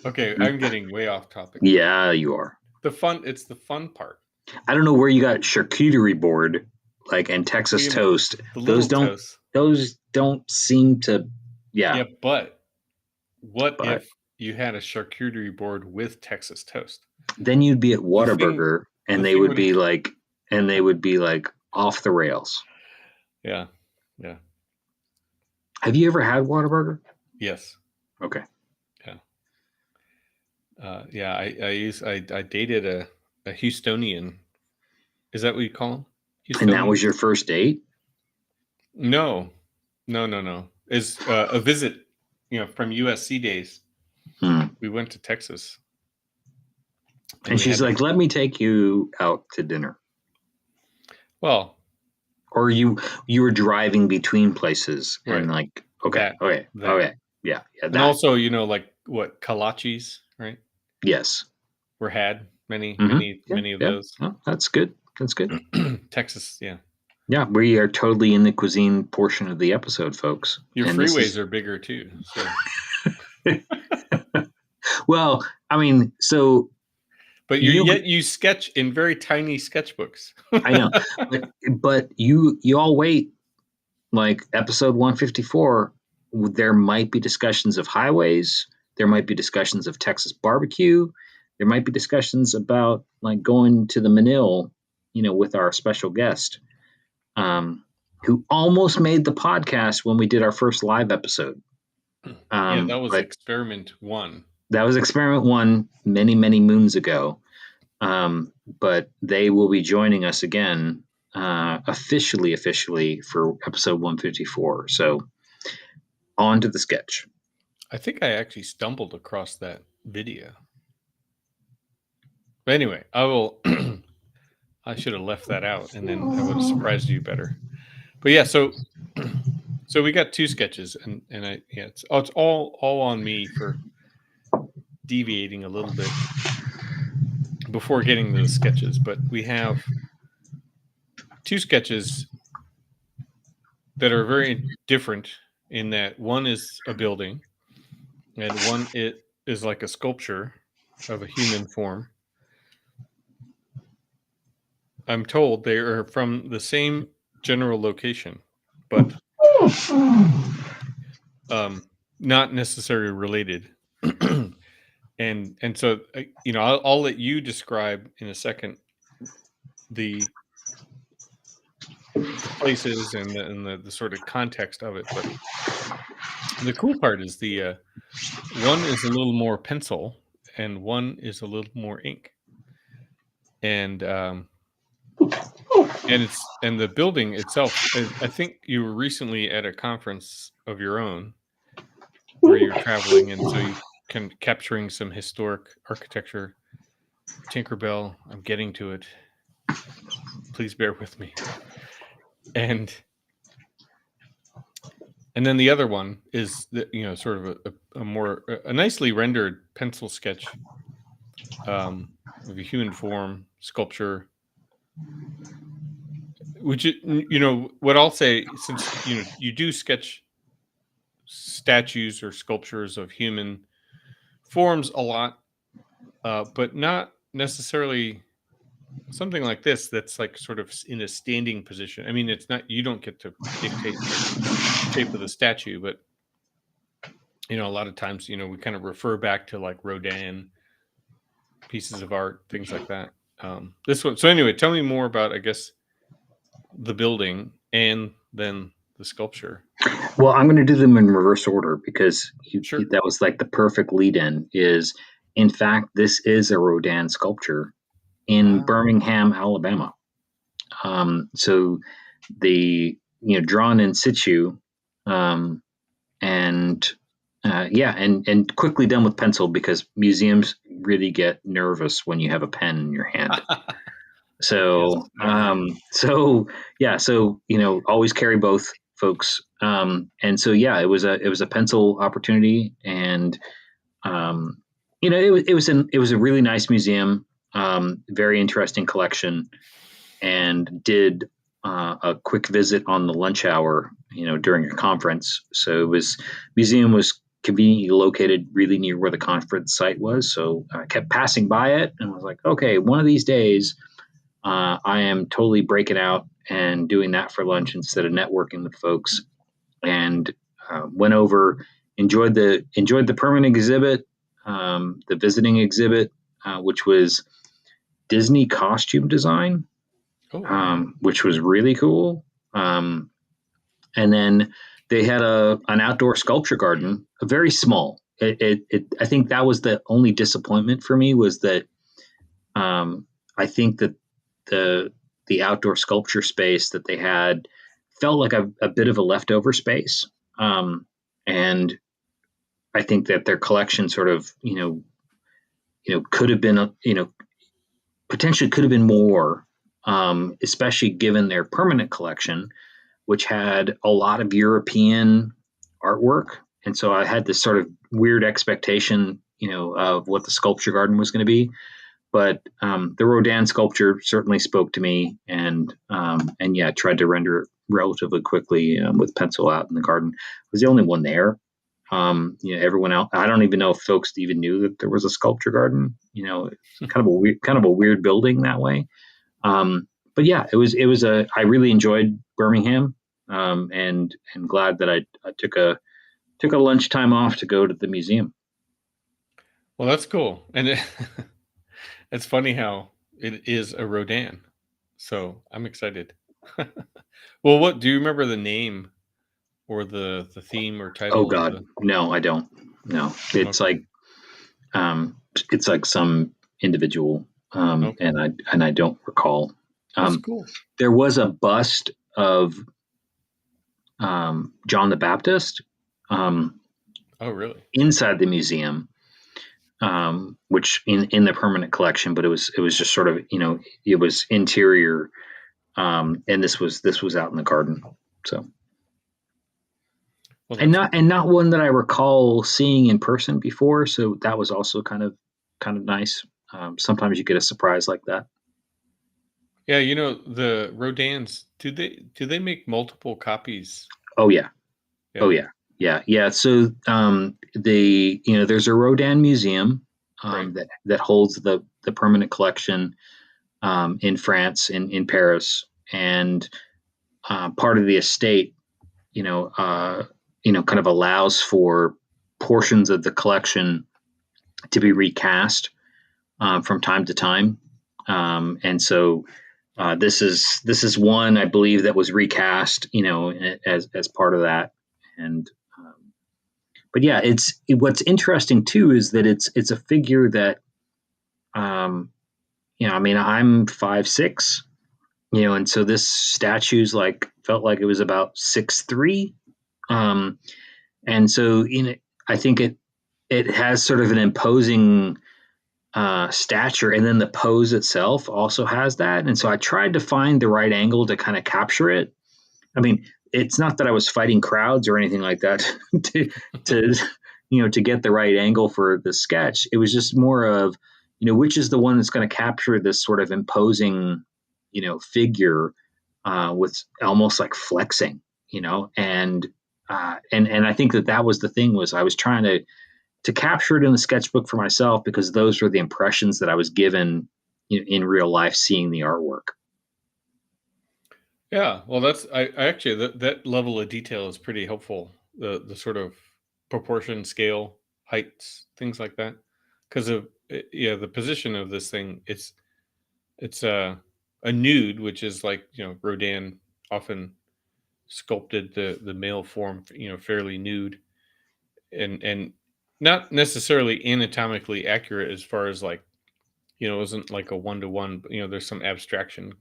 Okay, I'm getting way off topic. Yeah, you are. It's the fun part. I don't know where you got charcuterie board, and Texas toast. Those don't seem to. Yeah. Yeah, but if you had a charcuterie board with Texas toast? Then you'd be at Whataburger, and they would be off the rails. Yeah, yeah. Have you ever had Whataburger? Yes. Okay. Yeah. I dated a Houstonian. Is that what you call him? And that was your first date? No. Is a visit, from USC days. We went to Texas. And she's like, let me take you out to dinner. Well. Or you were driving between places and okay. Yeah. And also, kolaches, right? Yes. Were had many of those. Oh, that's good. Texas, yeah. Yeah, we are totally in the cuisine portion of the episode, folks. Your freeways are bigger too. So. Well, I mean, so. But you sketch in very tiny sketchbooks. I know, but you all wait. Episode 154, there might be discussions of highways. There might be discussions of Texas barbecue. There might be discussions about going to the Manil, with our special guest, who almost made the podcast when we did our first live episode. That was experiment 1. That was experiment 1 many, many moons ago. But they will be joining us again officially for episode 154. So on to the sketch. I think I actually stumbled across that video. But anyway, I should have left that out, and then I would have surprised you better. But yeah, so So we got two sketches, and it's all on me for deviating a little bit before getting to the sketches. But we have two sketches that are very different in that one is a building and one it is like a sculpture of a human form. I'm told they are from the same general location, but not necessarily related. and so I'll let you describe in a second the places and the sort of context of it. But the cool part is the one is a little more pencil and one is a little more ink, and and the building itself. I think you were recently at a conference of your own where you're traveling, and so you can capturing some historic architecture. Tinkerbell, I'm getting to it. Please bear with me. And then the other one is sort of a more a nicely rendered pencil sketch of a human form sculpture. Which what I'll say, since you do sketch statues or sculptures of human forms a lot, but not necessarily something like this that's like sort of in a standing position. I mean, it's not, you don't get to dictate the shape of the statue, but a lot of times we kind of refer back to like Rodin pieces of art, things like that. This one. So anyway, tell me more about, I guess, the building and then the sculpture. Well, I'm going to do them in reverse order because Sure. that was like the perfect lead-in. In fact, this is a Rodin sculpture in Birmingham, Alabama. So the drawn in situ, and and quickly done with pencil because museums really get nervous when you have a pen in your hand. So, always carry both, folks. And so, it was a pencil opportunity, and it was a really nice museum, very interesting collection, and did a quick visit on the lunch hour, during a conference. So museum was conveniently located really near where the conference site was. So I kept passing by it and was like, okay, one of these days, I am totally breaking out and doing that for lunch instead of networking with folks. And went over, enjoyed the permanent exhibit, the visiting exhibit, which was Disney costume design, which was really cool. And then they had an outdoor sculpture garden, a very small. I think that was the only disappointment for me, was that I think that the outdoor sculpture space that they had felt like a bit of a leftover space. And I think that their collection sort of, could have been, potentially could have been more, especially given their permanent collection, which had a lot of European artwork. And so I had this sort of weird expectation, of what the sculpture garden was going to be. But the Rodin sculpture certainly spoke to me, and tried to render it relatively quickly with pencil out in the garden. I was the only one there. Everyone else, I don't even know if folks even knew that there was a sculpture garden. It's kind of a weird building that way. But yeah, it was I really enjoyed Birmingham, and glad that I took a lunchtime off to go to the museum. Well, that's cool, and it's funny how it is a Rodin, so I'm excited. Well, what do you remember the name or the theme or title? Oh God, no, I don't. No, it's like some individual, and I don't recall. That's cool. There was a bust of John the Baptist. Oh, really? Inside the museum, which in the permanent collection, but it was just sort of, it was interior, and this was out in the garden. So Well, and that's not one that I recall seeing in person before. So that was also kind of nice. Sometimes you get a surprise like that. yeah. You know the Rodins. Do they make multiple copies? Oh yeah, oh Yeah. yeah, yeah. So there's a Rodin museum Right. that holds the permanent collection in France, in Paris, and part of the estate, you know, uh, kind of allows for portions of the collection to be recast from time to time, and so this is one I believe that was recast, as part of that, and but yeah, what's interesting too is that it's a figure that um, I mean, I'm 5'6", and so this statue's like felt like it was about 6'3", um, and so I think it has sort of an imposing stature, and then the pose itself also has that. And so I tried to find the right angle to kind of capture it. I mean, it's not that I was fighting crowds or anything like that to to to get the right angle for the sketch. It was just more of which is the one that's going to capture this sort of imposing figure with almost like flexing, and I think that was the thing, was I was trying to capture it in the sketchbook for myself, because those were the impressions that I was given in real life seeing the artwork. Yeah. Well, I actually that level of detail is pretty helpful. The sort of proportion, scale, heights, things like that. Because of yeah, the position of this thing. It's a nude, which is like Rodin often sculpted the male form, fairly nude, and not necessarily anatomically accurate as far as like it wasn't like a one to one, but there's some abstraction.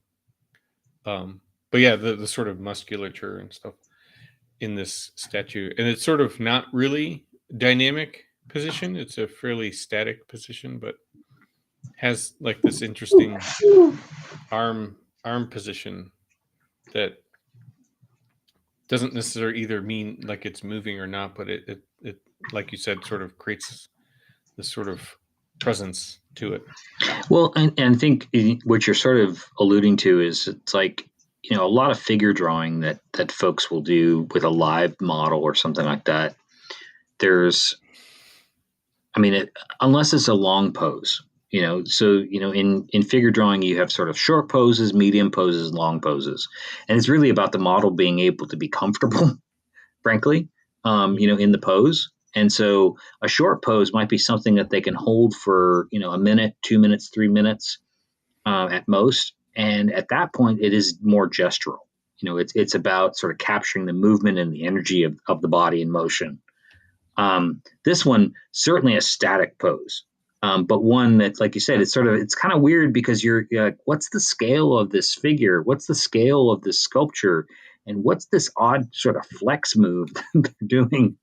But yeah, the sort of musculature and stuff in this statue, and it's sort of not really dynamic position. It's a fairly static position, but has like this interesting arm position that doesn't necessarily either mean like it's moving or not, but it like you said, sort of creates this sort of presence to it. Well, and I think what you're sort of alluding to is it's like a lot of figure drawing that folks will do with a live model or something like that. There's, I mean, unless it's a long pose, so in figure drawing you have sort of short poses, medium poses, long poses, and it's really about the model being able to be comfortable, frankly, in the pose. And so a short pose might be something that they can hold for a minute, 2 minutes, 3 minutes at most, and at that point it is more gestural. It's about sort of capturing the movement and the energy of the body in motion. This one certainly a static pose, but one that, like you said, it's kind of weird, because you're like, what's the scale of this figure? What's the scale of this sculpture? And what's this odd sort of flex move they're doing,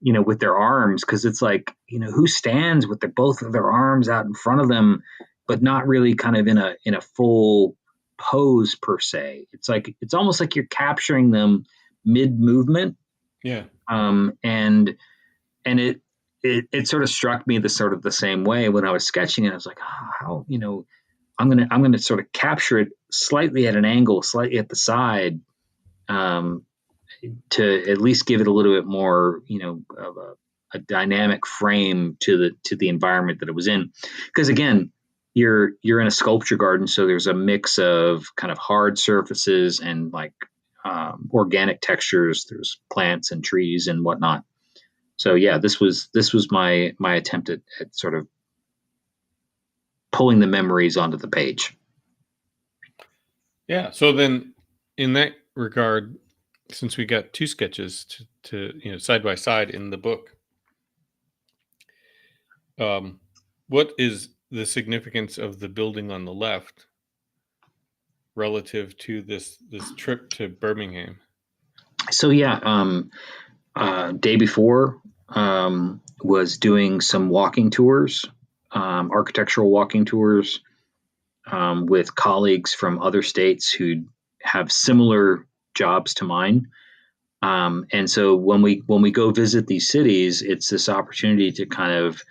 with their arms? Because it's like, who stands with both of their arms out in front of them, but not really kind of in a full pose per se. It's like it's almost like you're capturing them mid movement, Yeah. and it sort of struck me the same way when I was sketching it. I was like, how I'm gonna sort of capture it slightly at an angle, slightly at the side, um, to at least give it a little bit more, of a dynamic frame to the environment that it was in. Because again, you're in a sculpture garden, so there's a mix of kind of hard surfaces and like organic textures. There's plants and trees and whatnot. So yeah, this was my attempt at sort of pulling the memories onto the page. Yeah. So then, in that regard, since we got two sketches to side by side in the book, um, what is the significance of the building on the left relative to this trip to Birmingham? So yeah, day before, was doing some walking tours, architectural walking tours, with colleagues from other states who have similar jobs to mine. And so when we go visit these cities, it's this opportunity to kind of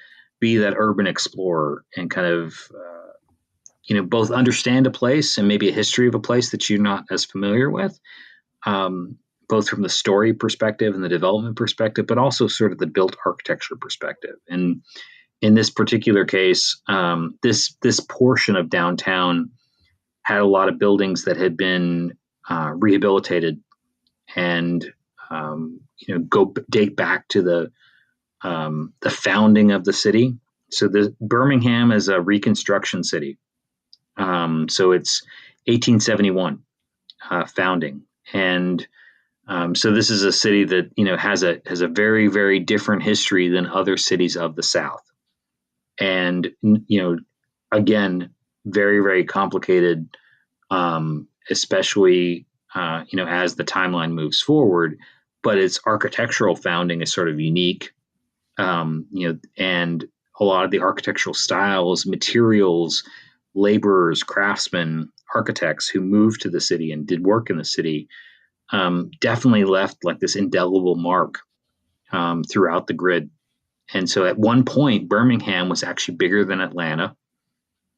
be that urban explorer and kind of both understand a place and maybe a history of a place that you're not as familiar with, um, both from the story perspective and the development perspective, but also sort of the built architecture perspective. And in this particular case, this portion of downtown had a lot of buildings that had been rehabilitated and go date back to the founding of the city. So the Birmingham is a Reconstruction city. So it's 1871 founding, and so this is a city that has a very very different history than other cities of the South, and again very very complicated, especially as the timeline moves forward. But its architectural founding is sort of unique, and a lot of the architectural styles, materials, laborers, craftsmen, architects who moved to the city and did work in the city definitely left like this indelible mark throughout the grid. And so at one point, Birmingham was actually bigger than Atlanta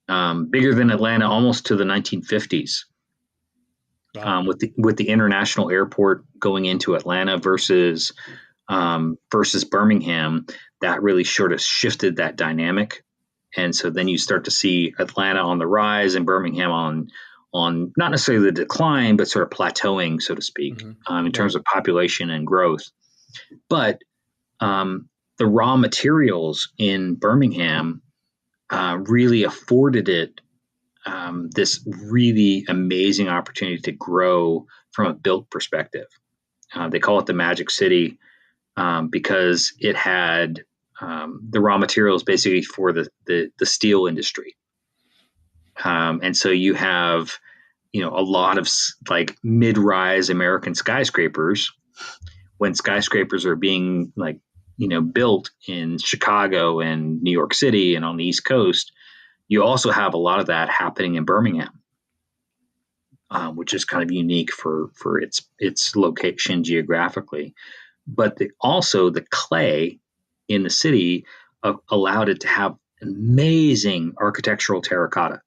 almost to the 1950s. Wow. With the international airport going into Atlanta versus Birmingham, that really sort of shifted that dynamic. And so then you start to see Atlanta on the rise and Birmingham on not necessarily the decline, but sort of plateauing, so to speak, in terms of population and growth. But the raw materials in Birmingham really afforded it this really amazing opportunity to grow from a built perspective. They call it the Magic City because it had the raw materials basically for the steel industry. And so you have, a lot of like mid-rise American skyscrapers when skyscrapers are being built in Chicago and New York City and on the East Coast. You also have a lot of that happening in Birmingham, which is kind of unique for its location geographically. But also the clay in the city allowed it to have amazing architectural terracotta.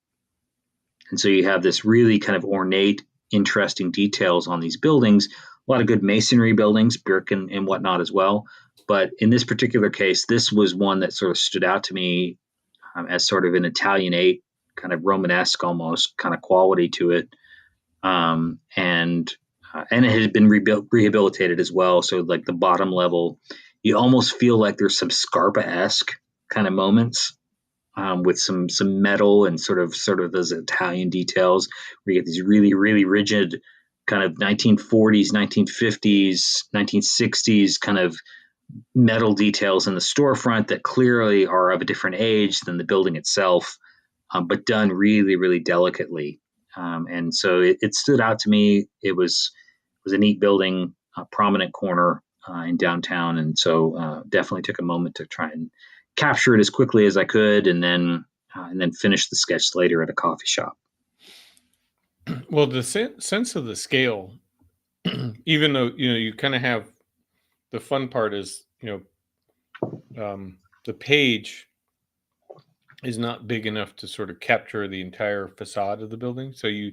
And so you have this really kind of ornate, interesting details on these buildings, a lot of good masonry buildings, brick and whatnot as well. But in this particular case, this was one that sort of stood out to me as sort of an Italianate, kind of Romanesque almost kind of quality to it. And it has been rehabilitated as well. So like the bottom level, you almost feel like there's some Scarpa-esque kind of moments with some metal and sort of those Italian details where you get these really, really rigid kind of 1940s, 1950s, 1960s kind of metal details in the storefront that clearly are of a different age than the building itself, but done really, really delicately. And so it stood out to me. It was a neat building, a prominent corner in downtown. And so definitely took a moment to try and capture it as quickly as I could, and then finish the sketch later at a coffee shop. Well, the sense of the scale, even though, you kind of have the fun part is, the page is not big enough to sort of capture the entire facade of the building. So you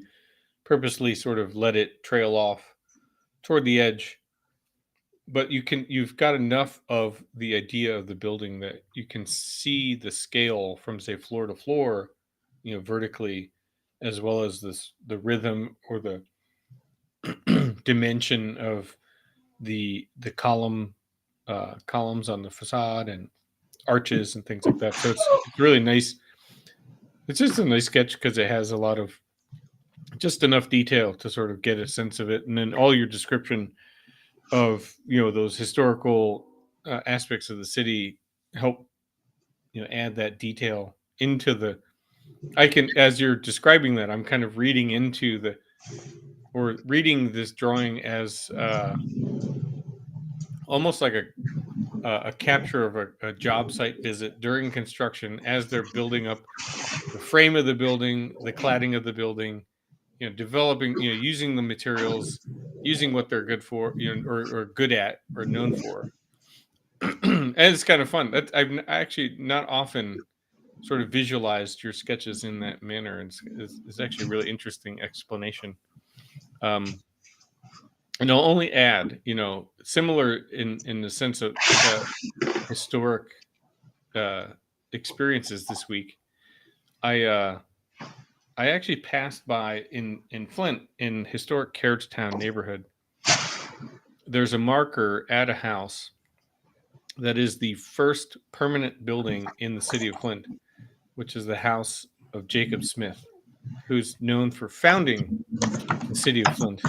purposely sort of let it trail off toward the edge, but you've got enough of the idea of the building that you can see the scale from, say, floor to floor, vertically, as well as the rhythm or the dimension of the columns on the facade and arches and things like that. So it's really nice. It's just a nice sketch because it has a lot of just enough detail to sort of get a sense of it. And then all your description of, those historical aspects of the city help, add that detail into as you're describing that, I'm kind of reading this drawing as almost like a capture of a job site visit during construction as they're building up the frame of the building, the cladding of the building, developing, using the materials, using what they're good for, or good at or known for. And it's kind of fun. I've actually not often sort of visualized your sketches in that manner. It's actually a really interesting explanation. And I'll only add, similar in the sense of historic experiences this week. I actually passed by in Flint, in historic Carriagetown neighborhood. There's a marker at a house that is the first permanent building in the city of Flint, which is the house of Jacob Smith, who's known for founding the city of Flint.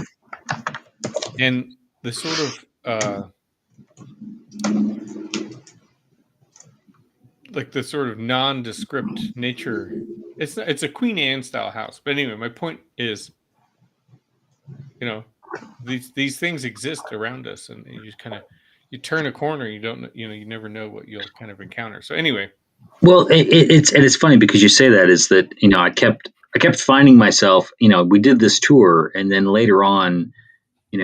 And the sort of like the sort of nondescript nature. It's a Queen Anne style house. But anyway, my point is, these things exist around us, and you just kind of you turn a corner, you don't you never know what you'll kind of encounter. So anyway, Well, it's funny because you say that, is that I kept finding myself, we did this tour, and then later on,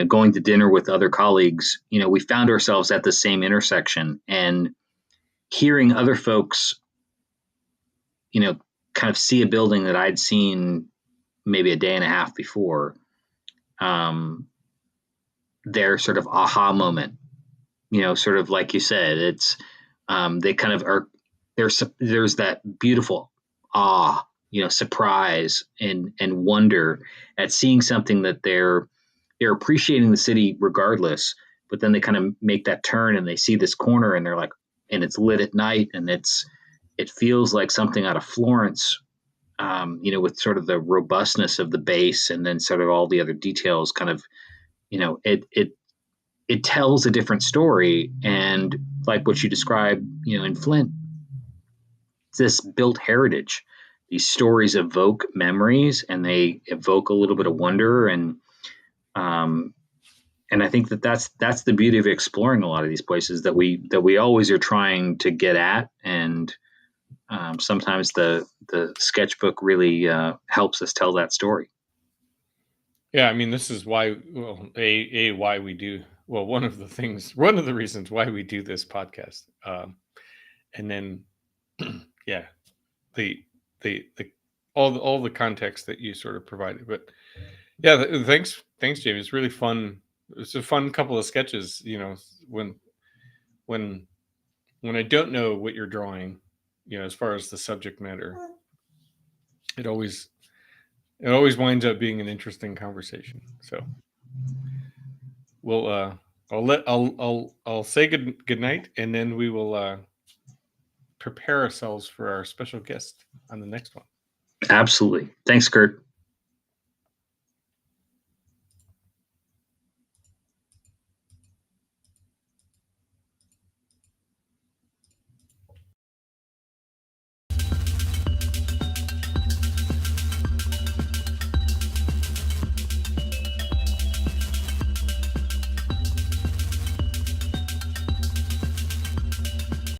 going to dinner with other colleagues, we found ourselves at the same intersection, and hearing other folks, kind of see a building that I'd seen maybe a day and a half before, their sort of aha moment, sort of like you said, it's they kind of are there's that beautiful awe, surprise and wonder at seeing something that they're appreciating the city regardless, but then they kind of make that turn and they see this corner and they're like, and it's lit at night and it feels like something out of Florence, with sort of the robustness of the base and then sort of all the other details kind of, it tells a different story. And like what you described, in Flint, it's this built heritage. These stories evoke memories and they evoke a little bit of wonder. And I think that's the beauty of exploring a lot of these places that we always are trying to get at. And sometimes the sketchbook really helps us tell that story. Yeah, I mean, this is why. Well, why we do. Well, one of the reasons why we do this podcast, and then, yeah, the all the context that you sort of provided. But yeah, thanks, Jamie. It's really fun. It's a fun couple of sketches. When I don't know what you're drawing, as far as the subject matter, it always winds up being an interesting conversation. So we'll I'll say good night, and then we will prepare ourselves for our special guest on the next one. Absolutely. Thanks, Kurt.